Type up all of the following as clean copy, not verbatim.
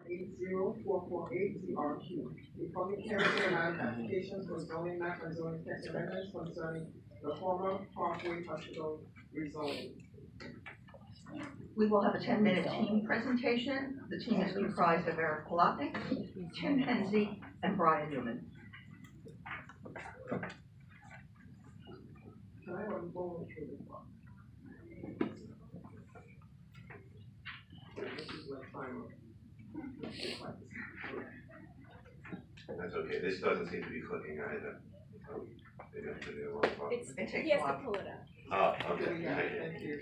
80448 The public hearing to allow applications for zoning map and zoning text amendments concerning the former Parkway Hospital rezoning. We will have a 10-minute team presentation. The team is comprised of Eric Palatnik, Tim Hensley, and Brian Newman. Can I have a moment through this one? This is what time. That's okay. This doesn't seem to be clicking either. Maybe I'm putting it in the wrong spot. It takes He a has to while. pull it up. Oh, okay. Yeah, Thank you. thank you.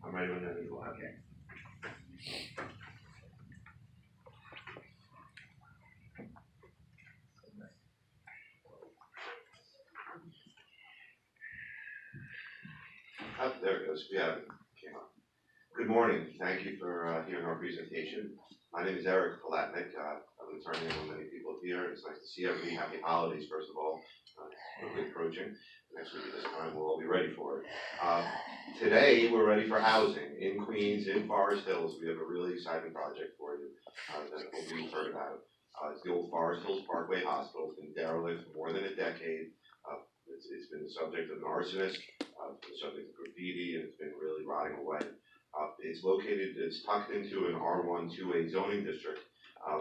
I'm ready when you're ready. Okay. Oh, there it goes. Yeah, it came up. Good morning. Thank you for hearing our presentation. My name is Eric Palatnik. I'm an attorney among many people here. It's nice to see everybody. Happy holidays, first of all. Quickly approaching. Next week at this time, we'll all be ready for it. Today, we're ready for housing in Queens, in Forest Hills. We have a really exciting project for you that hopefully you've heard about. It's the old Forest Hills Parkway Hospital. It's been derelict for more than a decade. It's been the subject of an arsonist, the subject of graffiti, and it's been really rotting away. It's tucked into an R1-2A zoning district,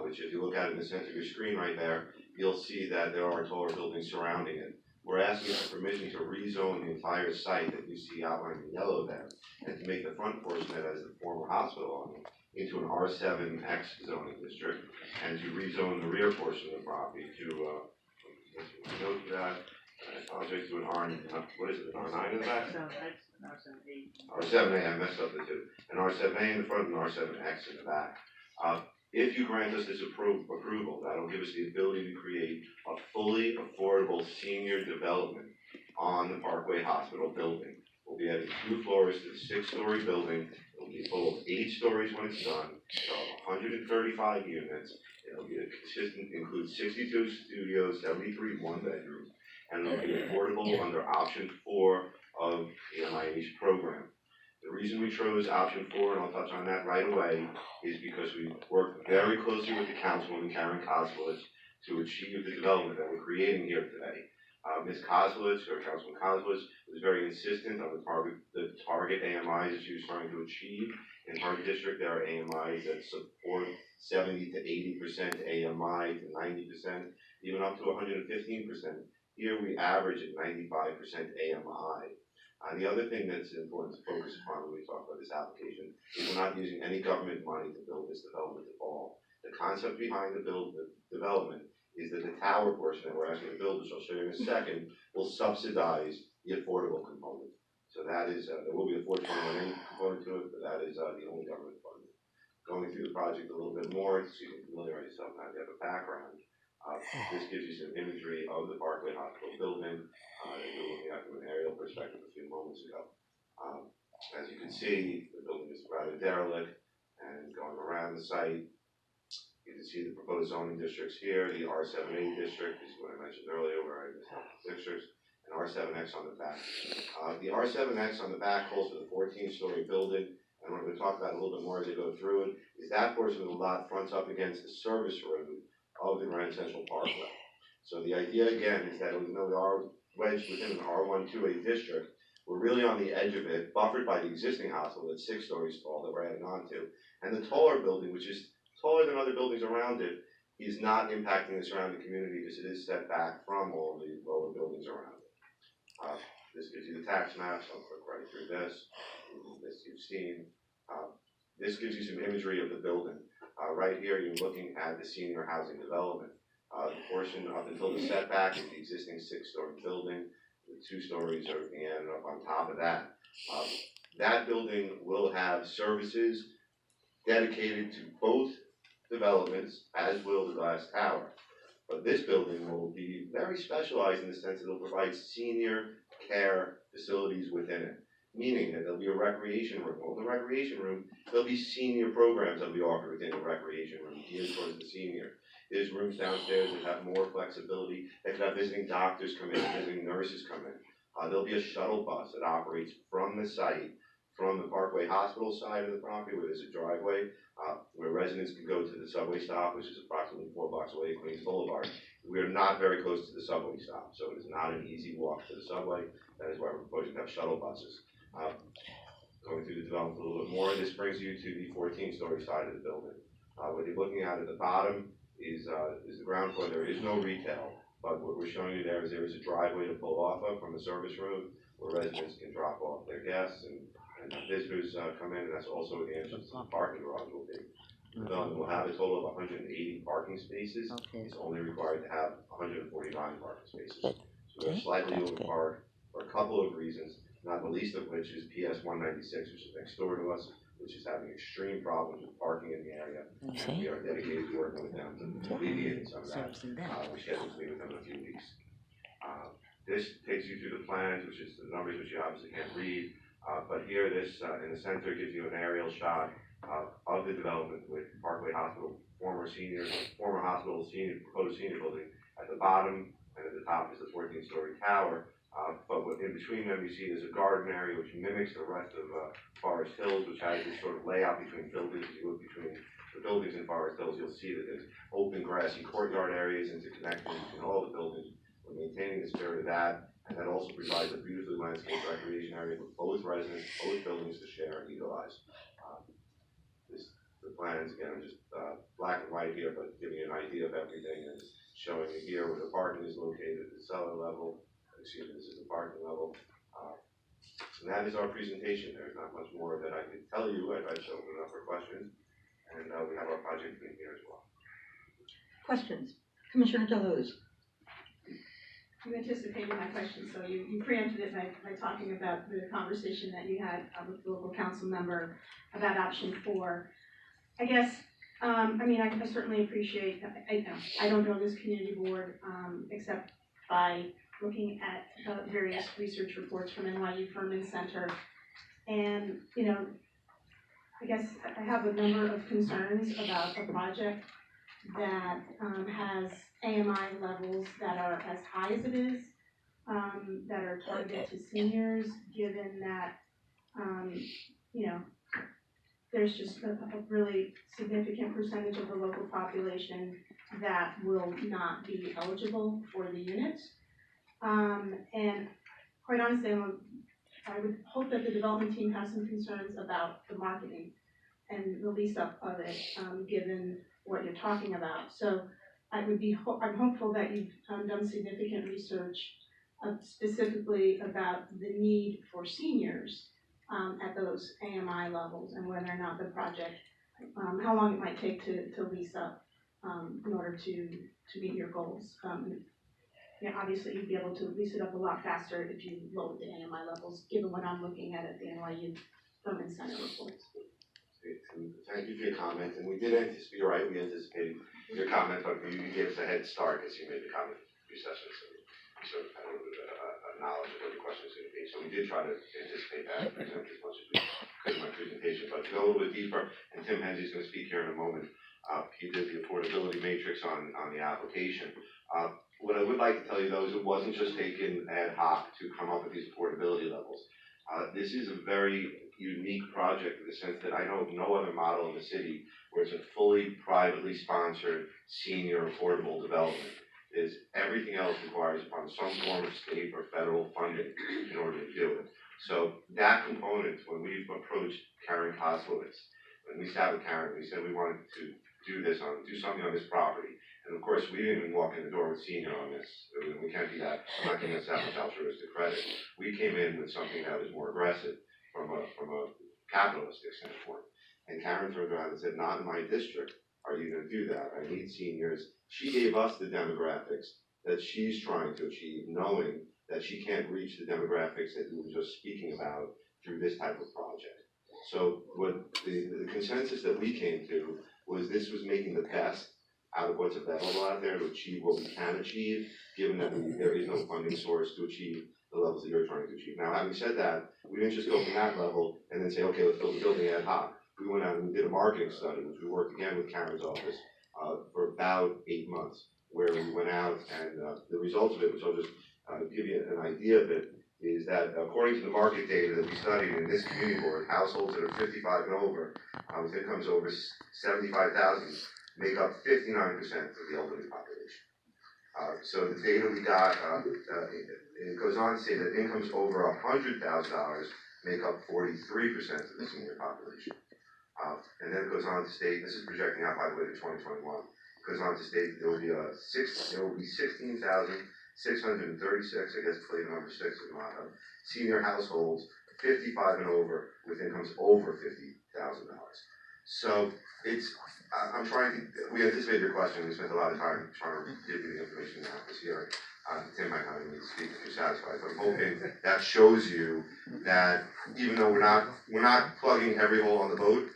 which if you look at it in the center of your screen right there, you'll see that there are taller buildings surrounding it. We're asking for permission to rezone the entire site that you see outlined in yellow there, and to make the front portion that has the former hospital on it into an R7X zoning district, and to rezone the rear portion of the property to, note that, I apologize, to an R, what is it, an R9 in the back? R7A, I messed up the two. An R7A in the front and an R7X in the back. If you grant us this approval, that'll give us the ability to create a fully affordable senior development on the Parkway Hospital building. We'll be adding 2 floors to the 6-story building. It'll be full of 8 stories when it's done. It'll have 135 units. It'll be include 62 studios, 73 one-bedrooms, and it'll be affordable under option 4 of the NIH program. The reason we chose option 4, and I'll touch on that right away, is because we worked very closely with the councilwoman, Karen Kozlowitz, to achieve the development that we're creating here today. Ms. Kozlowitz, or Councilwoman Kozlowitz, was very insistent on the target AMIs that she was trying to achieve. In her district, there are AMIs that support 70 to 80% AMI to 90%, even up to 115%. Here we average at 95% AMI. The other thing that's important to focus upon when we talk about this application is we're not using any government money to build this development at all. The concept behind the development is that the tower portion that we're asking to build, which I'll show you in a second, will subsidize the affordable component. So that is, there will be a 421A component to it, but that is the only government funding. Going through the project a little bit more, so you can familiarize yourself now, you have a background. This gives you some imagery of the Parkway Hospital building that we were looking at from an aerial perspective a few moments ago. As you can see, the building is rather derelict, and going around the site, you can see the proposed zoning districts here. The R7A district is what I mentioned earlier, where I just have the districts, and R7X on the back. The R7X on the back holds for the 14-story building, and what we're going to talk about a little bit more as I go through it, is that portion of the lot fronts up against the service road of the Grand Central Parkway. So the idea again is that even though we are wedged within an R1-2A district, we're really on the edge of it, buffered by the existing hospital that's 6 stories tall that we're adding on to. And the taller building, which is taller than other buildings around it, is not impacting the surrounding community because it is set back from all the lower buildings around it. This gives you the tax maps. I'll click right through this. This you've seen. This gives you some imagery of the building. Right here, you're looking at the senior housing development. The portion up until the setback is the existing 6-story building. The 2 stories are being added up on top of that. That building will have services dedicated to both developments, as will the glass tower. But this building will be very specialized in the sense that it will provide senior care facilities within it. Meaning that there'll be a recreation room. Well, the recreation room, there'll be senior programs that'll be offered within the recreation room geared towards the senior. There's rooms downstairs that have more flexibility. They could have visiting doctors come in, visiting nurses come in. There'll be a shuttle bus that operates from the site from the Parkway Hospital side of the property, where there's a driveway, where residents can go to the subway stop, which is approximately 4 blocks away, Queens Boulevard. We are not very close to the subway stop, so it is not an easy walk to the subway. That is why we're proposing to have shuttle buses. Going through the development a little bit more, this brings you to the 14-story side of the building. What you're looking at the bottom is the ground floor. There is no retail, but what we're showing you there is a driveway to pull off of from the service road, where residents can drop off their guests and visitors come in, and that's also the entrance to the parking garage will be. The building will have a total of 180 parking spaces. It's only required to have 149 parking spaces. So we're slightly overparked for a couple of reasons, not the least of which is PS 196, which is next door to us, which is having extreme problems with parking in the area. And we are dedicated to working with them to alleviate some of that. We're scheduled to meet with them in a few weeks. This takes you through the plans, which is the numbers which you obviously can't read. But here, this in the center gives you an aerial shot of the development with Parkway Hospital, former hospital proposed senior building at the bottom, and at the top is the 14-story tower. But in between them, you see there's a garden area which mimics the rest of Forest Hills, which has this sort of layout between buildings. If you look between the buildings in Forest Hills, you'll see that there's open grassy courtyard areas, interconnections between all the buildings. We're maintaining the spirit of that, and that also provides a beautifully landscaped recreation area for both residents, both buildings to share and utilize. The plans, again, are just black and white here, but giving you an idea of everything, and showing you here where the parking is located at the cellar level. Excuse me, this is the parking level. And that is our presentation. There's not much more that I can tell you. I'd like to open it up for questions, and we have our project team here as well. Questions? Commissioner Deleuze. You anticipated my question, so you preempted it by talking about the conversation that you had with the local council member about option 4. I guess, I certainly appreciate, I don't know this community board except by looking at the various research reports from NYU Furman Center. And, I guess I have a number of concerns about a project that has AMI levels that are as high as it is, that are targeted to seniors, given that, there's just a really significant percentage of the local population that will not be eligible for the units. And quite honestly, I would hope that the development team has some concerns about the marketing and the lease up of it, given what you're talking about. So I'm hopeful that you've done significant research specifically about the need for seniors at those AMI levels, and whether or not the project, how long it might take to lease up in order to meet your goals. Obviously you'd be able to lease it up a lot faster if you lowered the AMI levels, given what I'm looking at the NYU Furman Center reports. Thank you for your comment, and we did anticipate, you're right, we anticipated your comment, but you gave us a head start as you made the comment in your session, so we sort of had a little bit of knowledge of what the question was going to be. So we did try to anticipate that and present as much as we could in my presentation. But to go a little bit deeper, and Tim Hensley is going to speak here in a moment, he did the affordability matrix on the application. What I would like to tell you, though, is it wasn't just taken ad hoc to come up with these affordability levels. This is a very unique project in the sense that I know of no other model in the city where it's a fully privately sponsored senior affordable development. Everything else requires upon some form of state or federal funding in order to do it. So that component, when we approached Karen Koslowitz, when we sat with Karen, we said we wanted to do something on this property. And of course, we didn't even walk in the door with senior on this. We can't do that. I'm not giving us that much altruistic credit. We came in with something that was more aggressive from a capitalistic standpoint. And Karen turned around and said, not in my district are you going to do that. I need seniors. She gave us the demographics that she's trying to achieve, knowing that she can't reach the demographics that we were just speaking about through this type of project. So what the consensus that we came to was this was making the best out of what's available out there to achieve what we can achieve, given that there is no funding source to achieve the levels that you're trying to achieve. Now, having said that, we didn't just go from that level and then say, okay, let's build the building ad hoc. We went out and we did a marketing study, which we worked again with Karen's office for about 8 months, where we went out and the results of it, which I'll just give you an idea of it, is that according to the market data that we studied in this community board, households that are 55 and over, with incomes over 75,000, make up 59% of the elderly population. So the data we got, it goes on to say that incomes over $100,000 make up 43% of the senior population. And then it goes on to state, this is projecting out by the way to 2021, it goes on to state there will be 16,636, I guess it's label number 6 of the motto, senior households 55 and over with incomes over $50,000. So it's, I'm trying to, we anticipated your question, we spent a lot of time trying to give you the information now this hearing. Tim might not even need to speak if you're satisfied, but I'm hoping that shows you that even though we're not plugging every hole on the boat,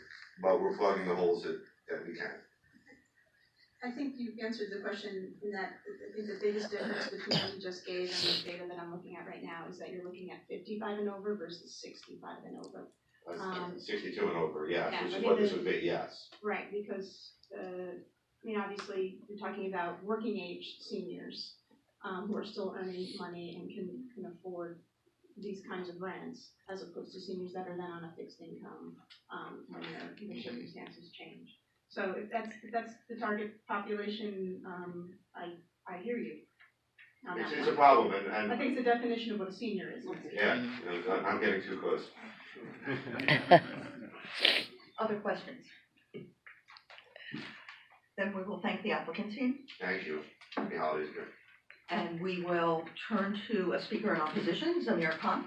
but we're plugging the holes that we can. I think you answered the question in that I think the biggest difference between what you just gave and the data that I'm looking at right now is that you're looking at 55 and over versus 65 and over. 62 and over, yes, yeah, which I is mean what this would be, yes. Right, because, I mean, obviously, you're talking about working age seniors, who are still earning money and can afford these kinds of rents, as opposed to seniors that are then on a fixed income, when their circumstances change. So if that's the target population, I hear you on that It's one. a problem, and I think it's the definition of what a senior is. yeah, I'm getting too close. Other questions? Then we will thank the applicant team, Thank you. Happy holidays, Jim. and we will turn to a speaker in opposition, Zamir Khan.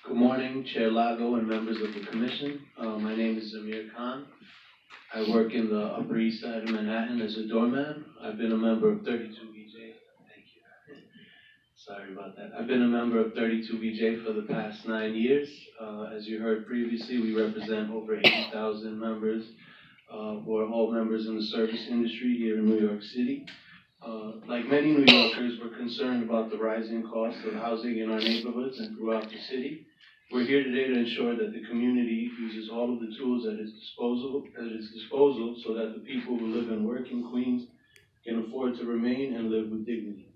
Good morning, Chair Lago and members of the commission. My name is Zamir Khan. I work in the Upper East Side of Manhattan as a doorman. I've been a member of 32BJ. Thank you. Sorry about that. I've been a member of 32BJ for the past 9 years. As you heard previously, we represent over 80,000 members who are all members in the service industry here in New York City. Like many New Yorkers, we're concerned about the rising cost of housing in our neighborhoods and throughout the city. We're here today to ensure that the community uses all of the tools at its disposal so that the people who live and work in Queens can afford to remain and live with dignity.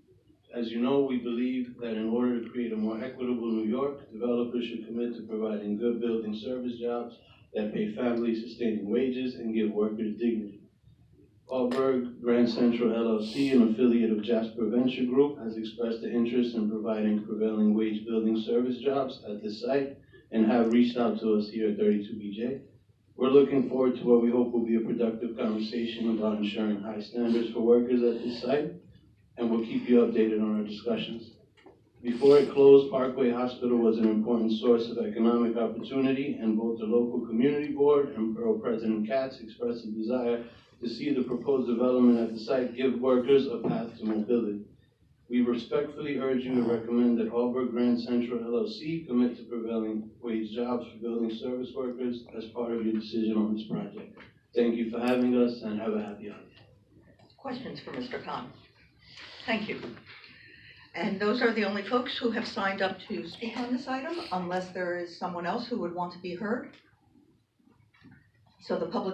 As you know, we believe that in order to create a more equitable New York, developers should commit to providing good building service jobs that pay family-sustaining wages and give workers dignity. Allberg Grand Central LLC, an affiliate of Jasper Venture Group, has expressed an interest in providing prevailing wage building service jobs at this site and have reached out to us here at 32BJ. We're looking forward to what we hope will be a productive conversation about ensuring high standards for workers at this site, and we'll keep you updated on our discussions. Before it closed, Parkway Hospital was an important source of economic opportunity, and both the local community board and Borough President Katz expressed a desire to see the proposed development at the site give workers a path to mobility. We respectfully urge you to recommend that Allberg Grand Central LLC commit to prevailing wage jobs for building service workers as part of your decision on this project. Thank you for having us, and have a happy holiday. Questions for Mr. Khan? Thank you. And those are the only folks who have signed up to speak on this item, unless there is someone else who would want to be heard. So the public